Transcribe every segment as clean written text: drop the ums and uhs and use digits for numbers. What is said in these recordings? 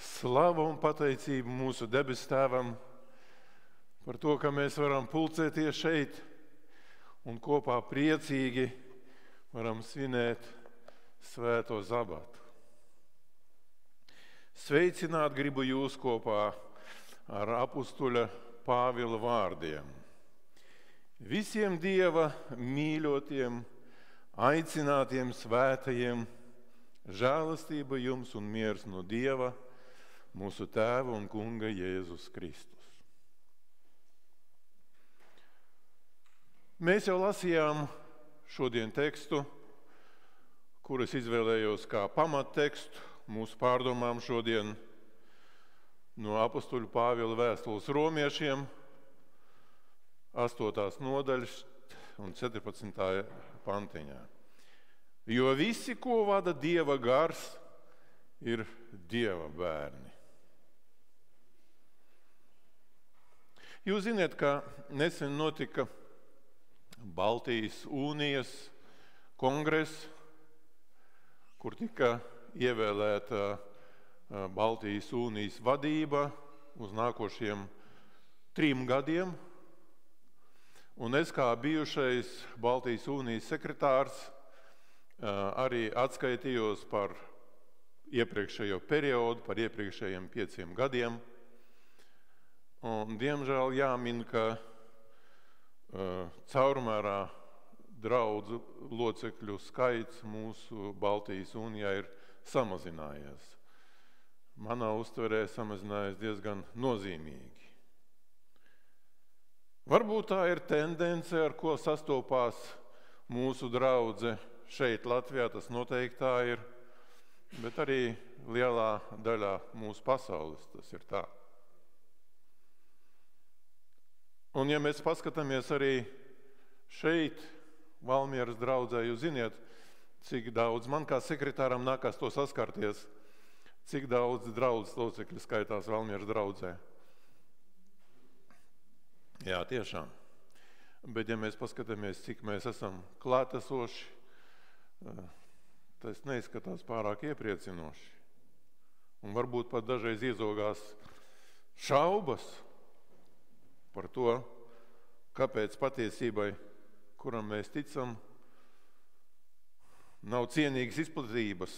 Slava un pateicība mūsu debes Tēvam par to, ka mēs varam pulcēties šeit un kopā priecīgi varam svinēt svēto sabatu. Sveicināt gribu jūs kopā ar apustuļa Pāvila vārdiem. Visiem Dieva mīļotiem, aicinātiem svētajiem, žēlastība jums un miers no Dieva, mūsu Tēva un Kunga Jēzus Kristus. Mēs jau lasījām šodien tekstu, kurus izvēlējos kā pamattekstu mūsu pārdomām šodien no apustuļa Pāvila vēstules romiešiem, 8. nodaļas un 14. pantiņā. Jo visi, ko vada Dieva gars, ir Dieva bērni. Jūs ziniet, ka nesen notika Baltijas Unijas kongress, kur tika ievēlēta Baltijas Unijas vadība uz nākošiem 3 gadiem. Un es kā bijušais Baltijas Unijas sekretārs arī atskaitījos par iepriekšējo periodu, par iepriekšējiem 5 gadiem. Un, diemžēl jāmin, ka caurmērā draudzu locekļu skaits mūsu Baltijas Unijā ir samazinājies. Manā uztverē samazinājies diezgan nozīmīgi. Varbūt tā ir tendence, ar ko sastopās mūsu draudze šeit Latvijā, tas noteikti tā ir, bet arī lielā daļā mūsu pasaules tas ir tā. Un ja mēs paskatāmies arī šeit, Valmieras draudzē, jūs ziniet, cik daudz man kā sekretāram nākās to saskarties, cik daudz draudzes locekļu skaitās Valmieras draudzē. Jā, tiešām. Bet ja mēs paskatāmies, cik mēs esam klātesoši, tas neizskatās pārāk iepriecinoši. Un varbūt pat dažreiz iezogās šaubas par to, kāpēc patiesībai, kuram mēs ticam, nav cienīgas izplatības.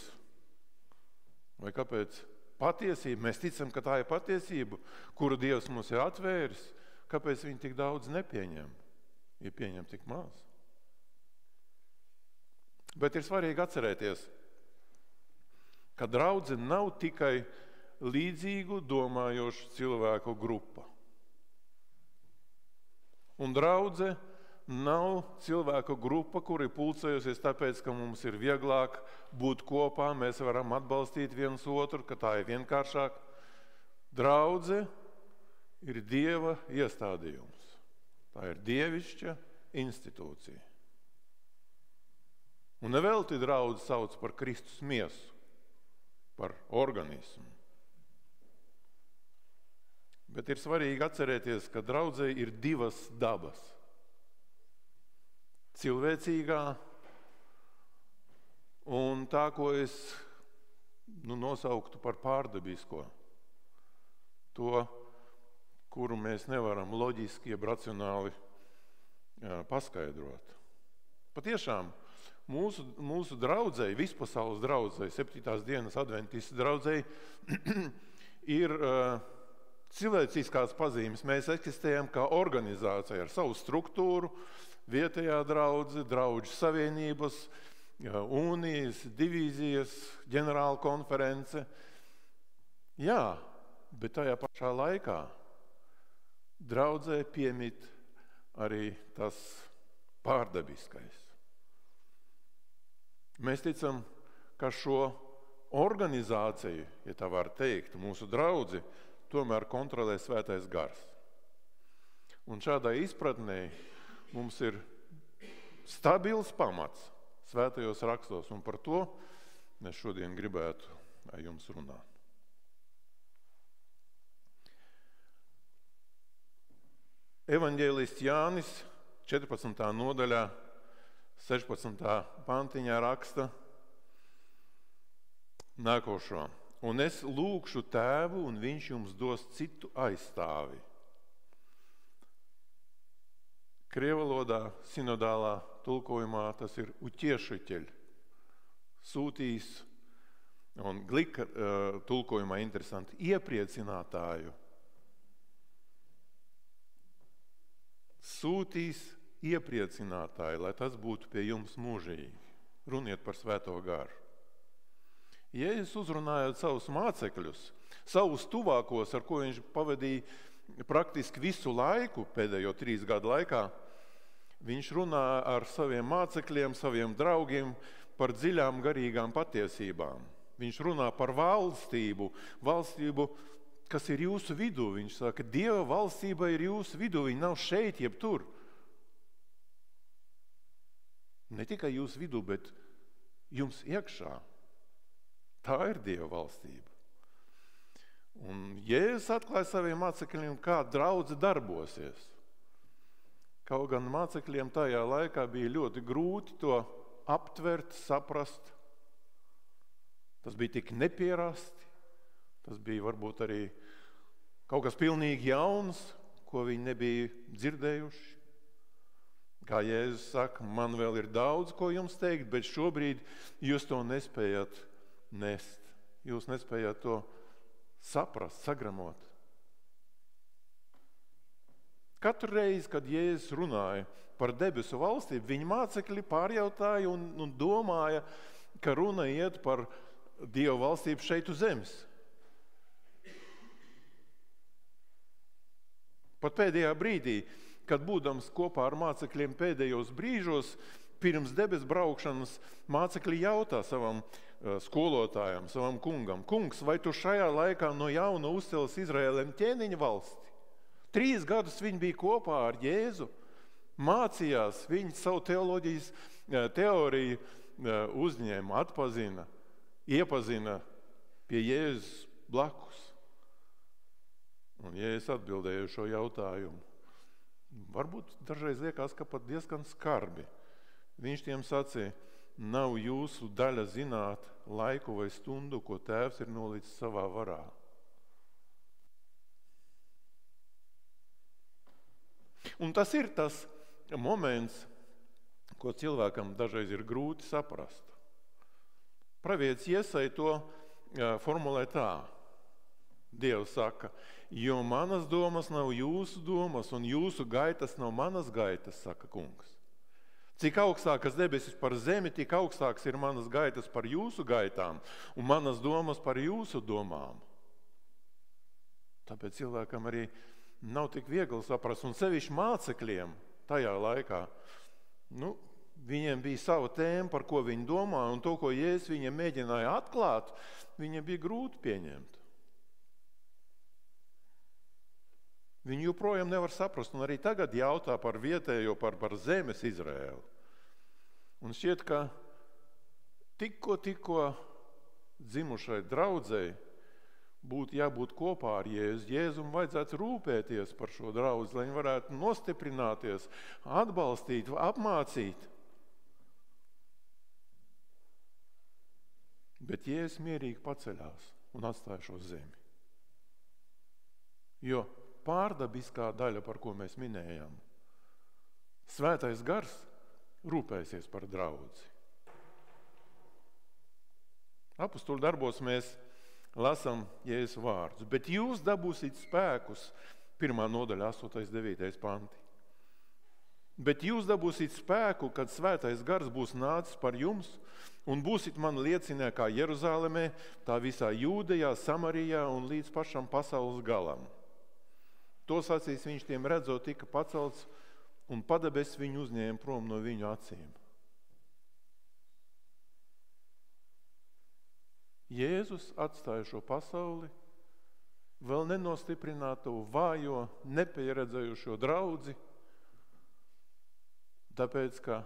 Vai kāpēc patiesība, mēs ticam, ka tā ir patiesība, kuru Dievs mums ir atvēris, kāpēc viņi tik daudz nepieņem, ja pieņem tik maz. Bet ir svarīgi atcerēties, ka draudze nav tikai līdzīgu domājošu cilvēku grupa. Un draudze nav cilvēku grupa, kuri pulcējusies tāpēc, ka mums ir vieglāk būt kopā, mēs varam atbalstīt viens otru, ka tā ir vienkāršāk. Draudze ir Dieva iestādījums. Tā ir dievišķa institūcija. Un nevelti draudze sauc par Kristus miesu, par organismu. Bet ir svarīgi atcerēties, ka draudzei ir 2 dabas. Cilvēcīgā un tā, ko es nosauktu par pārdabisko. To, kuru mēs nevaram loģiski, jeb racionāli paskaidrot. Patiešām, mūsu draudzei, vispasaules draudzei, 7. dienas adventistu draudzei, ir cilvēciskās pazīmes. Mēs eksistējam kā organizācija ar savu struktūru, vietējā draudze, draudžu savienības, unijas, divīzijas, ģenerāla konference. Jā, bet tajā pašā laikā draudzē piemīt arī tas pārdabiskais. Mēs ticam, ka šo organizāciju, ja tā var teikt, mūsu draudzi, tomēr kontrolē svētais gars. Un šādai izpratnē mums ir stabils pamats svētajos rakstos, un par to mēs šodien gribētu ar jums runāt. Evaņģēlists Jānis 14. nodaļā 16. pantiņā raksta nākošo. Un es lūgšu Tēvu, un viņš jums dos citu aizstāvi. Krievalodā, sinodālā tulkojumā tas ir utiešiteļ, sūtīs, un glika tulkojumā interesanti, iepriecinātāju. Sūtīs iepriecinātāju, lai tas būtu pie jums mūžīgi. Runiet par Svēto garu. Jēzus uzrunājot savus mācekļus, savus tuvākos, ar ko viņš pavadīja praktiski visu laiku, pēdējo 3 gadu laikā, viņš runā ar saviem mācekļiem, saviem draugiem par dziļām garīgām patiesībām. Viņš runā par valstību, kas ir jūsu vidū. Viņš saka, Dieva valstība ir jūsu vidū, viņa nav šeit, jeb tur. Ne tikai jūsu vidū, bet jums iekšā. Tā ir Dieva valstība. Un Jēzus atklāja saviem mācekļiem, kā draudze darbosies. Kaut gan mācekļiem tajā laikā bija ļoti grūti to aptvert, saprast. Tas bija tik nepierasti. Tas bija varbūt arī kaut kas pilnīgi jauns, ko viņi nebija dzirdējuši. Kā Jēzus saka, man vēl ir daudz, ko jums teikt, bet šobrīd jūs to nespējat nest. Jūs nespējat to saprast, sagramot. Katru reizi, kad Jēzus runāja par debesu valstību, viņa mācekļi pārjautāja un domāja, ka runa iet par Dieva valstību šeit uz zemes. Pat pēdējā brīdī, kad būdams kopā ar mācekļiem pēdējos brīžos, pirms debesu braukšanas, mācekļi jautā savam skolotājam, savam kungam, kungs, vai tu šajā laikā no jauna uzcels Izraēliem ķēniņa valsti? 3 gadus viņi bija kopā ar Jēzu, mācījās, viņi savu teoloģijas teoriju uzņēma, atpazina, iepazina pie Jēzus blakus. Un Jēzus atbildēja šo jautājumu. Varbūt dažreiz liekas, ka pat diezgan skarbi. Viņš tiem sacīja, nav jūsu daļa zināt laiku vai stundu, ko Tēvs ir nolicis savā varā. Un tas ir tas moments, ko cilvēkam dažreiz ir grūti saprast. Pravietis Iesaja to formulē tā. Dievs saka, jo manas domas nav jūsu domas, un jūsu gaitas nav manas gaitas, saka kungs. Cik augstākas debesis par zemi, tik augstāks ir manas gaitas par jūsu gaitām, un manas domas par jūsu domām. Tāpēc cilvēkam arī nav tik viegli saprast, un sevišķi mācekļiem tajā laikā, viņiem bija sava tēma, par ko viņi domā, un to, ko Jēzus viņiem mēģināja atklāt, viņiem bija grūti pieņemt. Viņi joprojām nevar saprast, un arī tagad jautā par vietējo, par zemes Izraēlu. Un šķiet, ka tikko dzimušai draudzei būtu jābūt kopā ar Jēzu. Jēzum vajadzētu rūpēties par šo draudzi, lai viņi varētu nostiprināties, atbalstīt, apmācīt. Bet Jēzus mierīgi paceļās un atstāja šo zemi. Jo pārdabiskā daļa, par ko mēs minējam, Svētais Gars rūpēsies par draudzi. Apostoļu darbos mēs lasām Jēzus vārdus, bet jūs dabūsiet spēkus, 1. nodaļa, 8.9. panti. Bet jūs dabūsiet spēku, kad Svētais Gars būs nācis par jums, un būsit mani liecinātāji kā Jeruzālemē, tā visā Jūdejā, Samarijā un līdz pašam pasaules galam. To sacīs viņš tiem redzot, tika pacelts, un padebes viņu uzņēma prom no viņu acīm. Jēzus atstāja šo pasauli, vēl nenostiprinātu vājo, nepieredzējušo draudzi, tāpēc, ka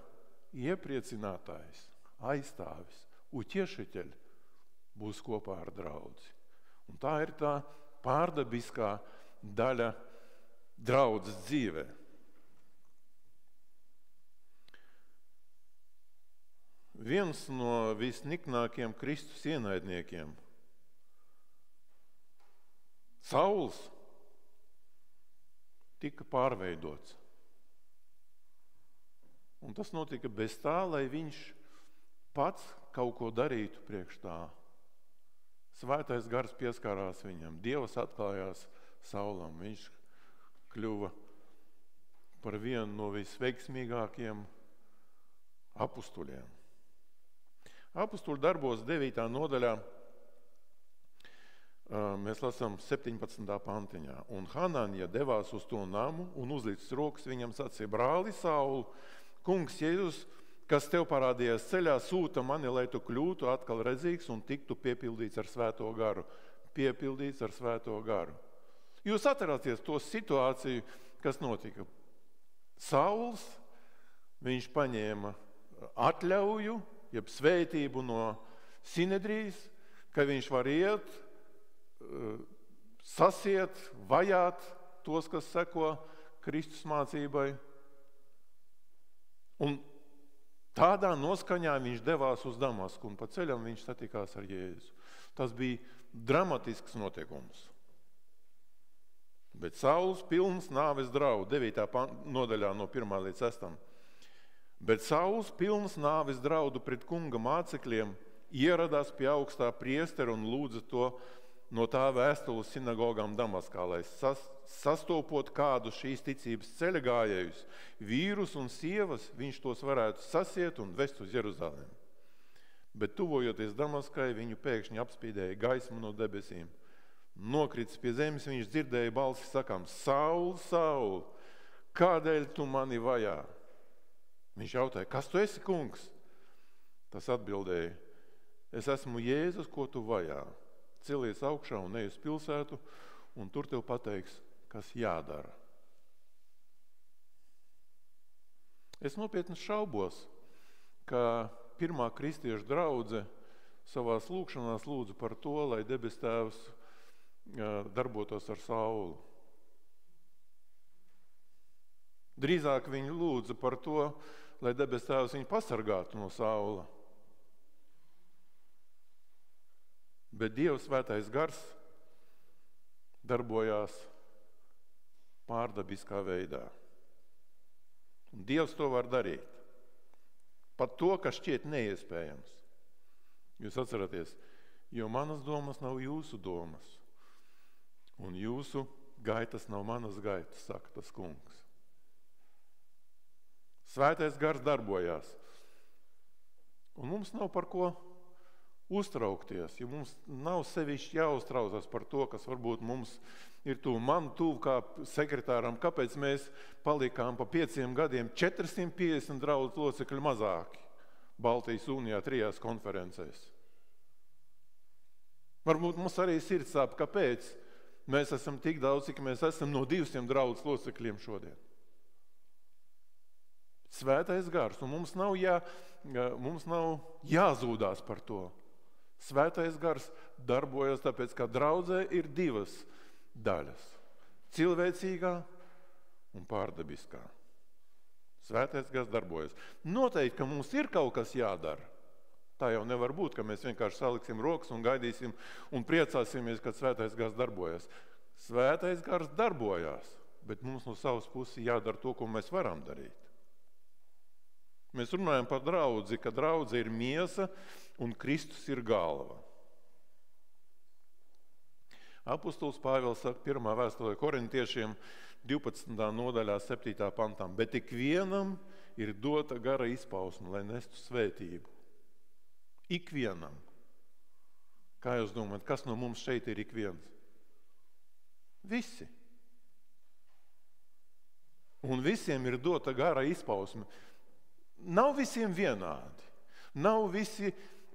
iepriecinātājs, aizstāvis, utiešiteļ būs kopā ar draudzi. Un tā ir tā pārdabiskā daļa draudzes dzīvē. Viens no visniknākiem Kristus ienaidniekiem Sauls tika pārveidots. Un tas notika bez tā, lai viņš pats kaut ko darītu priekš tā. Svētais gars pieskārās viņam. Dievs atklājās Saulam. Viņš kļuva par vienu no visveiksmīgākiem apustuļiem. Apustuļu darbos 9. nodaļā mēs lasām 17. pantiņā. Un Hananija devās uz to namu un uzlicis rokas viņam sacīja: brāli Saulu, kungs Jēzus, kas tev parādījās ceļā, sūta mani, lai tu kļūtu atkal redzīgs un tiktu piepildīts ar Svēto garu. Piepildīts ar Svēto garu. Jūs atcerāties to situāciju, kas notika. Sauls, viņš paņēma atļauju, jeb svētību no Sinedrijas, ka viņš var iet, sasiet, vajāt tos, kas seko Kristus mācībai. Un tādā noskaņā viņš devās uz Damasku, un pa ceļam viņš satikās ar Jēzu. Tas bija dramatisks notikums. Bet Sauls pilns nāves draudu, 9. nodaļā no 1. līdz 6. Bet Sauls pilns nāves draudu pret kunga mācekļiem ieradās pie augstā priestera un lūdza to no tā vēstuli sinagogām Damaskā, lai sastopot kādu šīs ticības ceļa gājējus, vīrus un sievas, viņš tos varētu sasiet un vest uz Jeruzalemi. Bet tuvojoties Damaskai, viņu pēkšņi apspīdēja gaisma no debesīm. Nokritis pie zemes, viņš dzirdēja balsi sakām: Saul, Saul, kādēļ tu mani vajā? Viņš jautāja: kas tu esi, kungs? Tas atbildēja: es esmu Jēzus, ko tu vajā. Celies augšā un ej uz pilsētu, un tur tev pateiks, kas jādara. Es nopietni šaubos, ka pirmā kristiešu draudze savās lūkšanās lūdza par to, lai debes tēvs darbotos ar Saulu. Drīzāk viņi lūdza par to, lai debes tēvs viņu pasargātu no Saula. Bet Dieva svētais gars darbojās pārdabiskā veidā. Un Dievs to var darīt. Pat to, kas šķiet neiespējams. Jūs atceraties, jo manas domas nav jūsu domas, un jūsu gaitas nav manas gaitas, saka tas kungs. Svētais gars darbojās. Un mums nav par ko uztraukties, jo mums nav sevišķi jāuztraucas par to, kas varbūt mums ir tuvu. Man tuvu kā sekretāram, kāpēc mēs palikām pa 5 gadiem 450 draudz locekļu mazāki Baltijas unijā 3 konferencēs. Varbūt mums arī sirds sāp, kāpēc mēs esam tik daudz, cik mēs esam no 200 draudz locekļiem šodien. Svētais gars, un mums nav jāzūdās par to. Svētais gars darbojas tāpēc, ka draudzē ir 2 daļas – cilvēcīgā un pārdabiskā. Svētais gars darbojas. Noteikti, ka mums ir kaut kas jādara. Tā jau nevar būt, ka mēs vienkārši saliksim rokas un gaidīsim un priecāsimies, kad svētais gars darbojas. Svētais gars darbojās, bet mums no savas puses jādara to, ko mēs varam darīt. Mēs runājam par draudzi, ka draudze ir miesa un Kristus ir galva. Apostols Pāvils saka 1. vēstulē Korintiešiem 12. nodaļā 7. pantām, bet ikvienam ir dota gara izpausme, lai nestu svētību. Ikvienam. Kā jūs domājat, kas no mums šeit ir ikviens? Visi. Un visiem ir dota gara izpausme. Nav visiem vienādi. Nav visi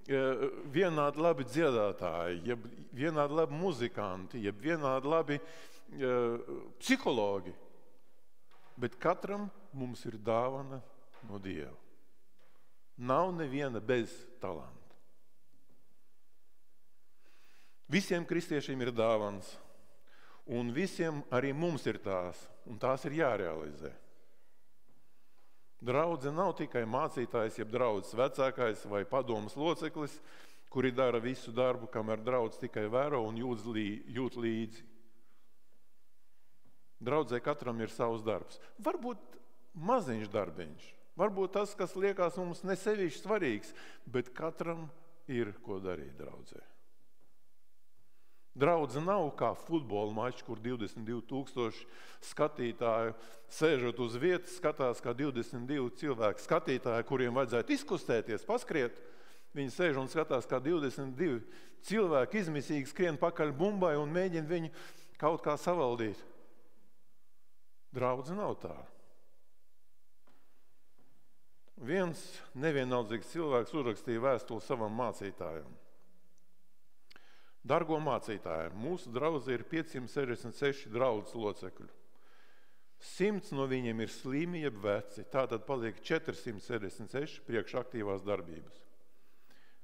vienādi labi dziedātāji, jeb vienādi labi muzikanti, jeb vienādi labi psihologi. Bet katram mums ir dāvana no Dieva. Nav neviena bez talanta. Visiem kristiešiem ir dāvans, un visiem arī mums ir tās, un tās ir jārealizē. Draudze nav tikai mācītājs, jeb draudzes vecākais vai padomas loceklis, kuri dara visu darbu, kamēr draudze tikai vēro un jūt līdzi. Draudzē katram ir savs darbs. Varbūt maziņš darbiņš, varbūt tas, kas liekas mums nesevišķi svarīgs, bet katram ir ko darīt draudzē. Draudze nav kā futbola mačs, kur 22,000 skatītāju sēžot uz vietas, skatās kā 22 cilvēku skatītāji, kuriem vajadzētu izkustēties, paskriet. Viņi sēž un skatās kā 22 cilvēki izmisīgi skrien pakaļ bumbai un mēģina viņu kaut kā savaldīt. Draudze nav tā. Viens nevienaldzīgs cilvēks uzrakstīja vēstuli savam mācītājam. Dargo mācītāji, mūsu draudzē ir 566 draudzes locekļu. 100 no viņiem ir slimi jeb veci, tātad paliek 466 priekšaktīvās darbības.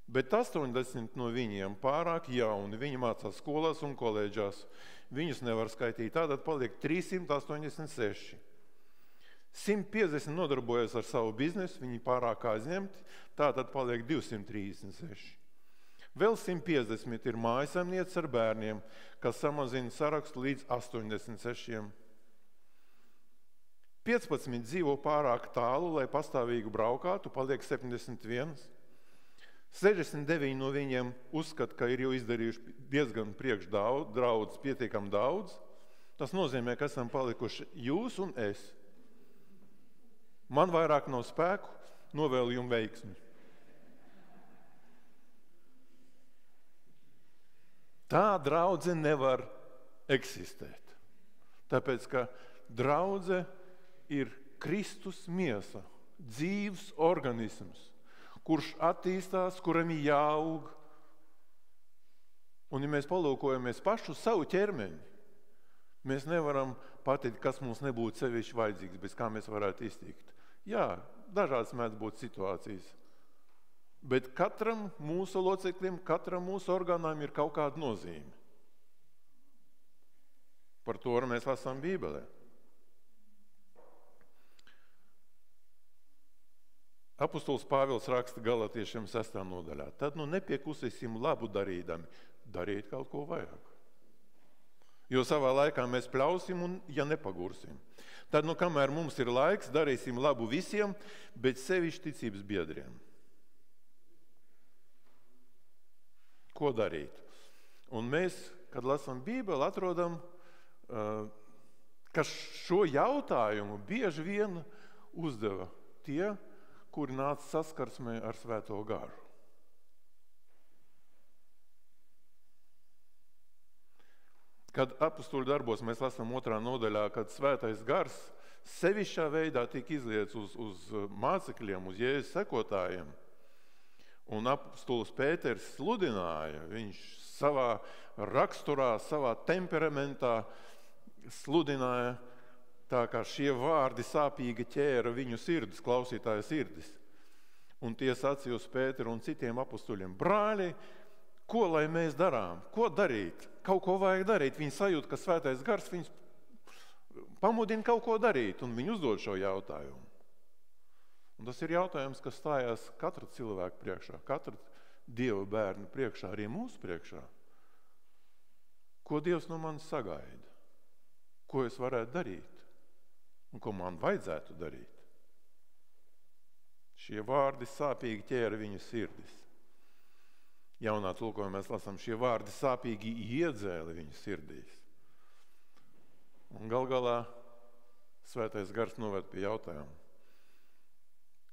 Bet 80 no viņiem pārāk jauni, viņi mācās skolās un koledžās. Viņus nevar skaitīt, tātad paliek 386. 150 nodarbojas ar savu biznesu, viņi pārāk aizņemti, tātad paliek 236. Vēl 150 ir mājasemnieces ar bērniem, kas samazina sarakstu līdz 86. 15 dzīvo pārāk tālu, lai pastāvīgi braukātu, paliek 71. 69 no viņiem uzskata, ka ir jau izdarījuši diezgan priekš daudz, pietiekam daudz. Tas nozīmē, ka esam palikuši jūs un es. Man vairāk nav spēku, novēlu jums veiksmi. Tā draudze nevar eksistēt. Tāpēc, ka draudze ir Kristus miesa, dzīvs organisms, kurš attīstās, kuram ir jāaug. Un ja mēs palūkojamies pašu savu ķermeni, mēs nevaram pateikt, kas mums nebūtu sevišķi vajadzīgs, bez kā mēs varētu iztikt. Jā, dažādas mēdz būt situācijas. Bet katram mūsu loceklim, katram mūsu orgānam ir kaut kāda nozīme. Par to mēs lasām Bībelē. Apostols Pāvils raksta Galatiešiem 6. nodaļā. Tad nepiekusīsim labu darīdami, dariet kaut ko vajag. Jo savā laikā mēs pļausim un ja nepagursim. Tad, kamēr mums ir laiks, darīsim labu visiem, bet sevišķi ticības biedriem. Ko darīt? Un mēs, kad lasām Bībeli, atrodam, ka šo jautājumu bieži vien uzdeva tie, kuri nāca saskarsmē ar Svēto garu. Kad apostoļu darbos mēs lasām 2. nodaļā, kad Svētais gars sevišķā veidā tika izlietas uz mācekļiem, uz Jēzus sekotājiem, un apostols Pēters sludināja, viņš savā raksturā, savā temperamentā sludināja, tā kā šie vārdi sāpīgi ķēra viņu sirdis, klausītāja sirdis. Un tie sacīja uz Pēteru un citiem apostoļiem: brāļi, ko lai mēs darām? Ko darīt? Kaut ko vajag darīt. Viņi sajūt, ka Svētais gars viņus pamudina kaut ko darīt, un viņi uzdod šo jautājumu. Un tas ir jautājums, kas stājās katra cilvēka priekšā, katra Dieva bērna priekšā, arī mūsu priekšā. Ko Dievs no manis sagaida? Ko es varētu darīt? Un ko man vajadzētu darīt? Šie vārdi sāpīgi ķēra viņu sirdis. Jaunā tulkojumā mēs lasām, šie vārdi sāpīgi iedzēla viņu sirdīs. Un gal galā Svētais gars noved pie jautājumu: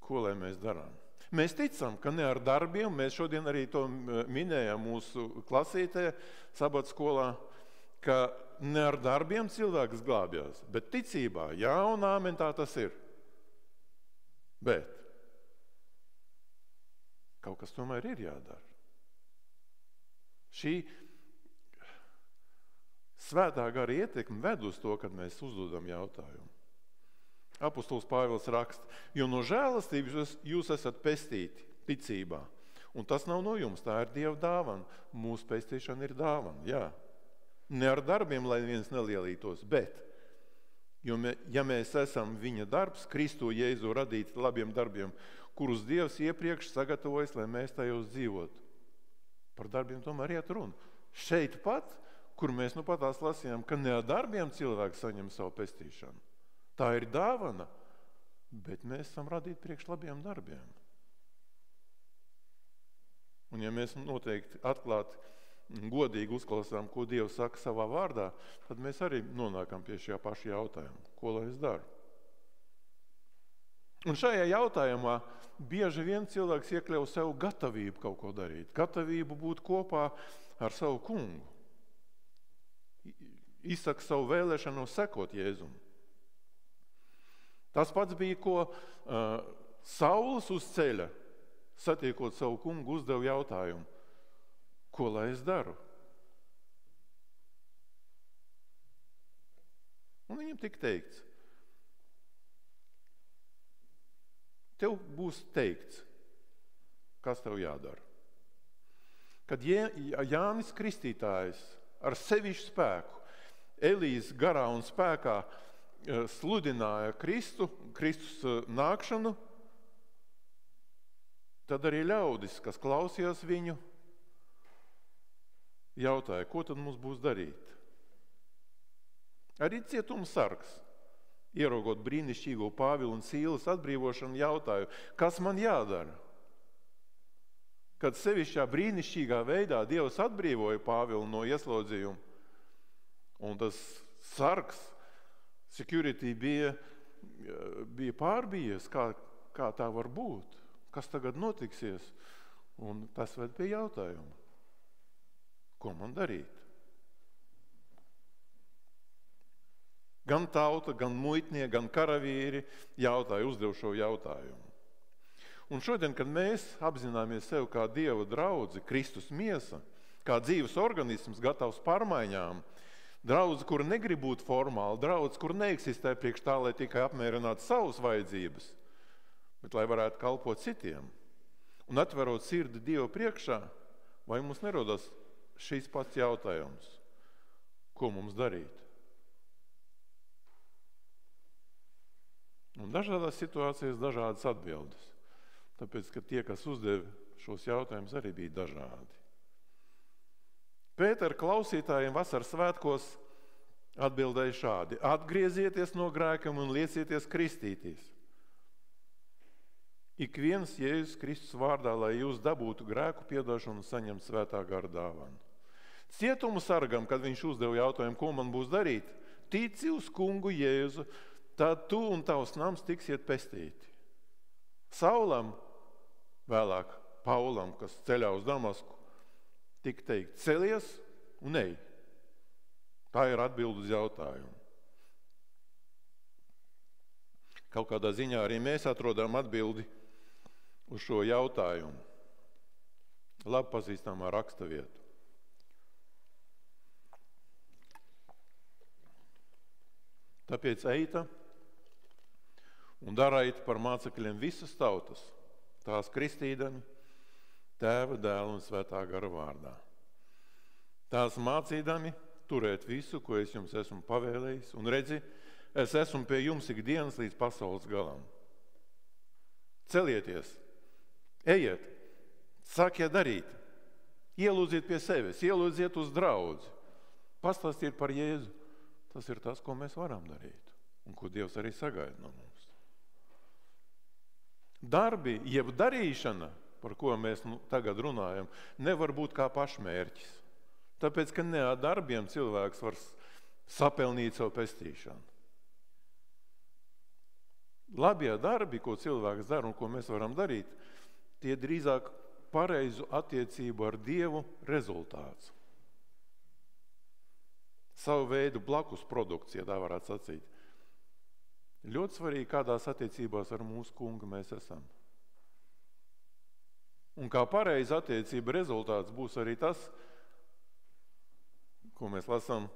ko lai mēs darām? Mēs ticam, ka ne ar darbiem, mēs šodien arī to minējām mūsu klasītē, sabata skolā, ka ne ar darbiem cilvēks glābjās, bet ticībā, jā un āmen, tā tas ir. Bet kaut kas tomēr ir jādara. Šī Svētā gara ietekme ved uz to, kad mēs uzdodam jautājumu. Apostols Pāvils raksta: jo no žēlastības jūs esat pestīti ticībā. Un tas nav no jums, tā ir Dieva dāvana. Mūsu pestīšana ir dāvana, jā. Ne ar darbiem, lai viens nelielītos, bet, ja mēs esam viņa darbs, Kristu Jēzu radīti labiem darbiem, kurus Dievs iepriekš sagatavojas, lai mēs tajos dzīvotu. Par darbiem tomēr iet runa. Šeit pat, kur mēs nu patās lasījām, ka ne ar darbiem cilvēks saņem savu pestīšanu. Tā ir dāvana, bet mēs esam radīti priekš labiem darbiem. Un ja mēs noteikti atklāti, godīgi uzklausām, ko Dievs saka savā vārdā, tad mēs arī nonākam pie šajā paša jautājuma. Ko lai es daru? Un šajā jautājumā bieži vien cilvēks iekļauj sev gatavību kaut ko darīt, gatavību būt kopā ar savu kungu. Izsaka savu vēlēšanu sekot Jēzum. Tas pats bija, ko Sauls uz ceļa, satiekot savu kungu, uzdeva jautājumu. Ko lai es daru? Un viņam tika teikts. Tev būs teikts, kas tev jādara. Kad Jānis Kristītājs ar sevišķu spēku, Elijas garā un spēkā sludināja Kristus nākšanu, tad arī ļaudis, kas klausījās viņu, jautāja, ko tad mums būs darīt. Arī cietumsargs, ieraugot brīnišķīgo Pāvilu un Sīlas atbrīvošanu, jautāja, kas man jādara? Kad sevišķā brīnišķīgā veidā Dievs atbrīvoja Pāvilu no ieslodzījuma, un tas sargs, security bija pārbijies, kā tā var būt, kas tagad notiksies, un tas ved pie jautājuma, ko man darīt? Gan tauta, gan muitnieki, gan karavīri uzdev šo jautājumu. Un šodien, kad mēs apzināmies sev kā Dieva draudzi, Kristus miesa, kā dzīves organisms, gatavs pārmaiņām, draudzi, kur negrib būt formāli, draudzi, kur neeksistē priekš tā, lai tikai apmierinātu savas vajadzības, bet lai varētu kalpot citiem. Un atverot sirdi Dievu priekšā, vai mums nerodas šīs pats jautājums, ko mums darīt? Un dažādās situācijās dažādas atbildes, tāpēc, ka tie, kas uzdeva šos jautājumus, arī bija dažādi. Pētera klausītājiem vasaras svētkos atbildēja šādi: atgriezieties no grēkam un liecieties kristīties. Ik viens Jēzus Kristus vārdā, lai jūs dabūtu grēku piedošanu un saņemt svētā gara dāvanu. Cietumu sargam, kad viņš uzdeva jautājumu, ko man būs darīt, tici uz kungu Jēzu, tad tu un tavs nams tiksiet pestīti. Saulam, vēlāk Paulam, kas ceļā uz Damasku, tika teikt, celies un ej. Tā ir atbilde uz jautājumu. Kaut kādā ziņā arī mēs atrodam atbildi uz šo jautājumu. Labi pazīstamā raksturvietu. Tāpēc eita un darīt par mācekļiem visas tautas, tās kristīdami, Tēva, Dēla un Svētā gara vārdā. Tās mācīdami turēt visu, ko es jums esmu pavēlējis, un redzi, es esmu pie jums ikdienas līdz pasaules galam. Celieties, ejiet, sākiet darīt, ielūdziet pie sevis, ielūdziet uz draudzi, pastāstiet par Jēzu. Tas ir tas, ko mēs varam darīt un ko Dievs arī sagaida no mums. Darbi, jeb darīšana, par ko mēs tagad runājam, nevar būt kā pašmērķis. Tāpēc, ka ne ar darbiem cilvēks var sapelnīt savu pestīšanu. Labie darbi, ko cilvēks dara un ko mēs varam darīt, tie drīzāk pareizu attiecību ar Dievu rezultāts. Savu veidu blakus produkts, ja tā varētu sacīt. Ļoti svarīgi, kādās attiecībās ar mūsu kungu mēs esam. Un kā pareiza attiecība rezultāts būs arī tas, ko mēs lasām,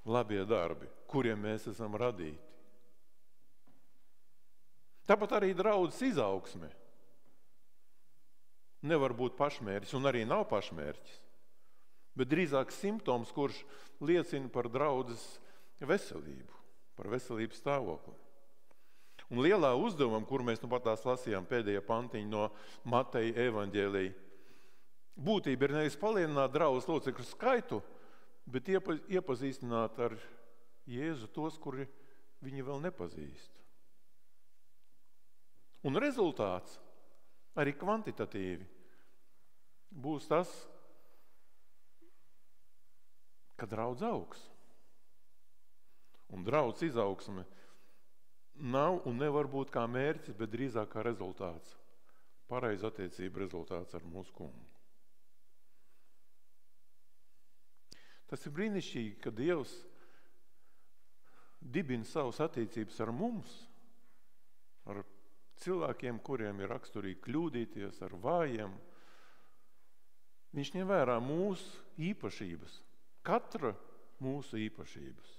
labie darbi, kuriem mēs esam radīti. Tāpat arī draudzes izaugsme nevar būt pašmērķis un arī nav pašmērķis, bet drīzāk simptoms, kurš liecina par draudzes veselību, par veselības stāvokli. Un lielā uzdevuma, kur mēs pat tās lasījām pēdējā pantiņa no Mateja evaņģēlija, būtība ir nevis palielināt draudzes locekļu skaitu, bet iepazīstināt ar Jēzu tos, kuri viņi vēl nepazīst. Un rezultāts, arī kvantitatīvi, būs tas, ka draudz augs. Un draudz izaugsme nav un nevar būt kā mērķis, bet drīzāk kā rezultāts. Pareiz attiecība rezultāts ar mūsu kungu. Tas ir brīnišķīgi, ka Dievs dibina savas attiecības ar mums, ar cilvēkiem, kuriem ir raksturīgi kļūdīties, ar vājiem. Viņš ņem vērā mūsu īpašības, katra mūsu īpašības.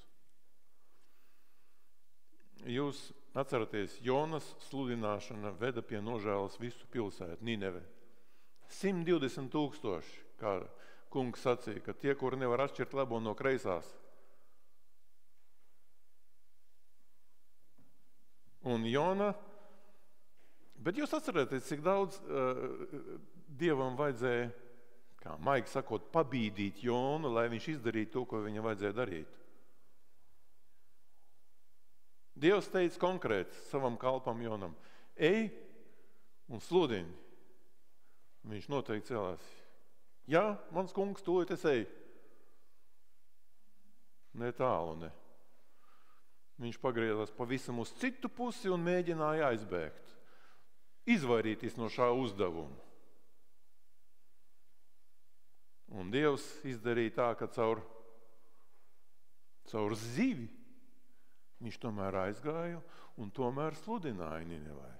Jūs atceraties, Jonas sludināšana veda pie nožēlas visu pilsētu, Nineve. 120 000, kā kungs sacīja, ka tie, kuri nevar atšķirt labo no kreisās. Un Jona, bet jūs atceraties, cik daudz Dievam vajadzēja, kā maigi sakot, pabīdīt Jonu, lai viņš izdarītu to, ko viņam vajadzēja darīt. Dievs teica konkrēti savam kalpam Jonam, ej un sludini. Viņš noteikti celās. Jā, mans kungs, tūlīt es eju. Ne tālu, ne. Viņš pagriezās pavisam uz citu pusi un mēģināja aizbēgt. Izvairīties no šā uzdevuma. Un Dievs izdarīja tā, ka caur zivi viņš tomēr aizgāja un tomēr sludināja Ninevai.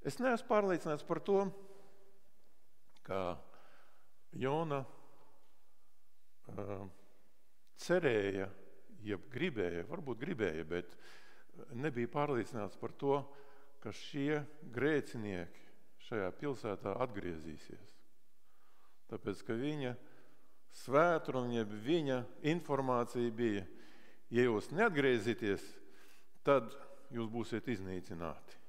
Es neesmu pārliecināts par to, ka Jona cerēja, jeb gribēja, varbūt gribēja, bet nebija pārliecināts par to, ka šie grēcinieki šajā pilsētā atgriezīsies. Tāpēc, ka viņa svētruna, jeb viņa informācija bija, ja jūs neatgriezīties, tad jūs būsiet iznīcināti.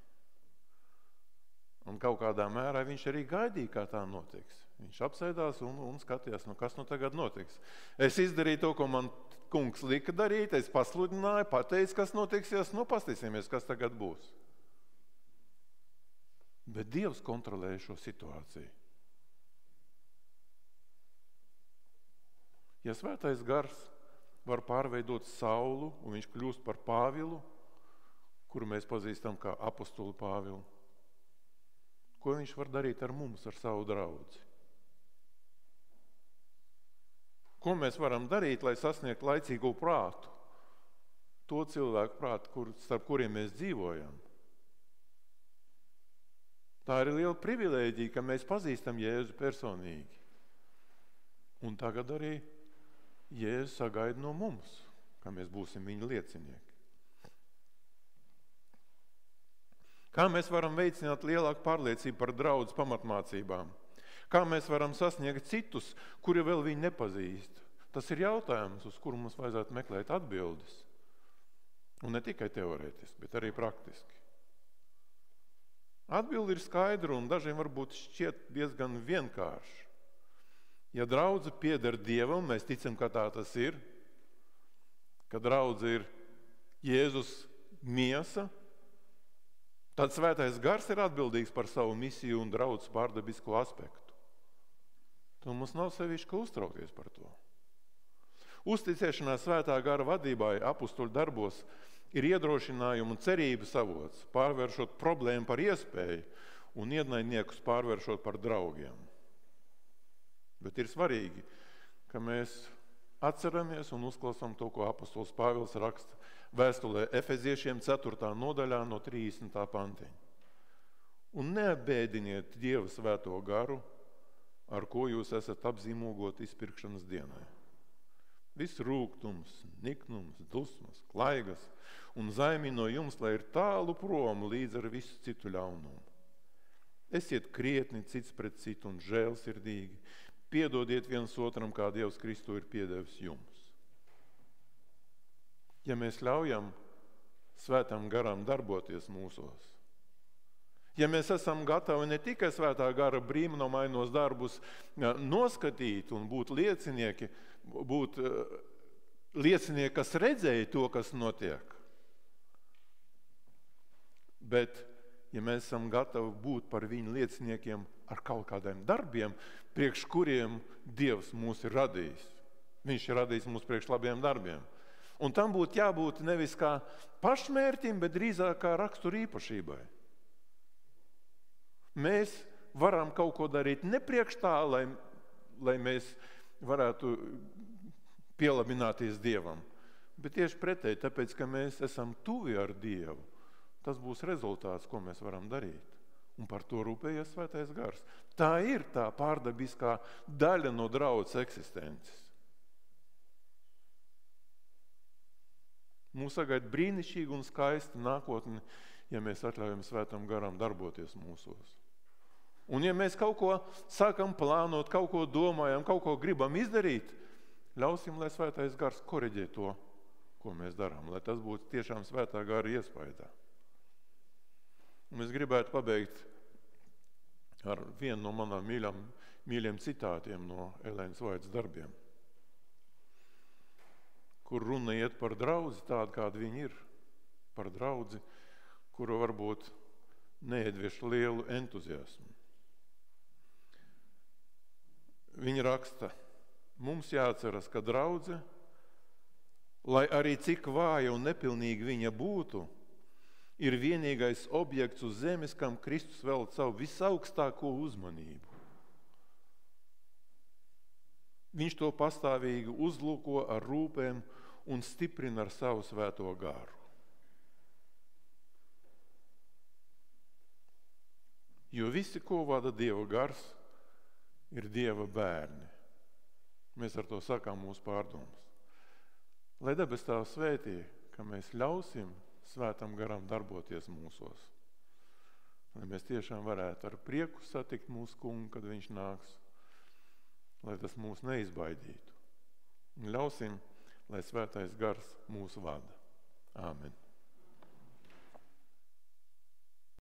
Un kaut kādā mērā viņš arī gaidīja, kā tā notiks. Viņš apsēdās un skatījās, kas nu tagad notiks. Es izdarīju to, ko man kungs lika darīt, es pasludināju, pateicu, kas notiksies, pastīsimies, kas tagad būs. Bet Dievs kontrolēja šo situāciju. Ja svētais gars var pārveidot Saulu un viņš kļūst par Pāvilu, kuru mēs pazīstam kā apostuli Pāvilu, ko viņš var darīt ar mums, ar savu draudzi? Ko mēs varam darīt, lai sasniegtu laicīgo prātu? To cilvēku prātu, starp kuriem mēs dzīvojam. Tā ir liela privilēģija, ka mēs pazīstam Jēzu personīgi. Un tagad arī Jēzus sagaida no mums, ka mēs būsim viņa liecinieki. Kā mēs varam veicināt lielāku pārliecību par draudz pamatmācībām? Kā mēs varam sasniegt citus, kuri vēl viņu nepazīst? Tas ir jautājums, uz kuru mums vajadzētu meklēt atbildes. Un ne tikai teorētiski, bet arī praktiski. Atbilde ir skaidra un dažiem varbūt šķiet diezgan vienkārši. Ja draudze pieder Dievam, mēs ticam, ka tā tas ir, ka draudze ir Jēzus miesa, tad svētais gars ir atbildīgs par savu misiju un draudzes pārdabisko aspektu. Tad mums nav sevišķi uztraukties par to. Uzticēšanās svētā gara vadībai apustuļu darbos ir iedrošinājuma un cerības avots, pārvēršot problēmu par iespēju un ienaidniekus pārvēršot par draugiem. Bet ir svarīgi, ka mēs atceramies un uzklausām to, ko apostols Pāvils raksta vēstulē Efeziešiem 4. nodaļā no 30. pantiņa. Un neapbēdiniet Dieva svēto garu, ar ko jūs esat apzīmogoti izpirkšanas dienai. Viss rūgtums, niknums, dusmas, klaigas un zaimi no jums, lai ir tālu prom līdz ar visu citu ļaunumu. Esiet krietni cits pret citu un žēlsirdīgi, piedodiet viens otram, kā Dievs Kristu ir piedevis jums. Ja mēs ļaujam svētam garam darboties mūsos, Ja mēs esam gatavi ne tikai svētā gara brīnumainos darbus noskatīt un būt liecinieki, kas redzēja to, kas notiek, bet ja mēs esam gatavi būt par viņu lieciniekiem ar kaut kādiem darbiem, priekš kuriem Dievs mūs ir radījis. Viņš ir radījis mūs priekš labiem darbiem. Un tam būtu jābūt nevis kā pašmērķim, bet drīzāk kā rakstura īpašībai. Mēs varam kaut ko darīt ne priekš tā, lai mēs varētu pielabināties Dievam, bet tieši pretēji, tāpēc, ka mēs esam tuvi ar Dievu. Tas būs rezultāts, ko mēs varam darīt. Un par to rūpējies Svētais Gars. Tā ir tā pārdabiskā daļa no draudzes eksistences. Mūs sagaida brīnišķīga un skaista nākotne, ja mēs atļaujam Svētam Garam darboties mūsos. Un ja mēs kaut ko sākam plānot, kaut ko domājam, kaut ko gribam izdarīt, ļausim, lai Svētais Gars koriģē to, ko mēs darām, lai tas būtu tiešām Svētā Gara iespaidā. Un es gribētu pabeigt ar vienu no manām mīļiem citātiem no Elēnas Vaitas darbiem, kur runa iet par draudzi tādu, kāda viņa ir, par draudzi, kuru varbūt neiedvieš lielu entuziasmu. Viņa raksta, mums jāatceras, ka draudze, lai arī cik vāja un nepilnīga viņa būtu, ir vienīgais objekts uz zemes, kam Kristus velta savu visaugstāko uzmanību. Viņš to pastāvīgi uzlūko ar rūpēm un stiprina ar savu svēto garu. Jo visi, ko vada Dieva gars, ir Dieva bērni. Mēs ar to sakām mūsu pārdomas. Lai debes Tēvs svētī, ka mēs ļausim Svētam Garam darboties mūsos. Lai mēs tiešām varētu ar prieku satikt mūsu kungu, kad viņš nāks, lai tas mūs neizbaidītu. Un ļausim, lai Svētais Gars mūs vada. Āmen.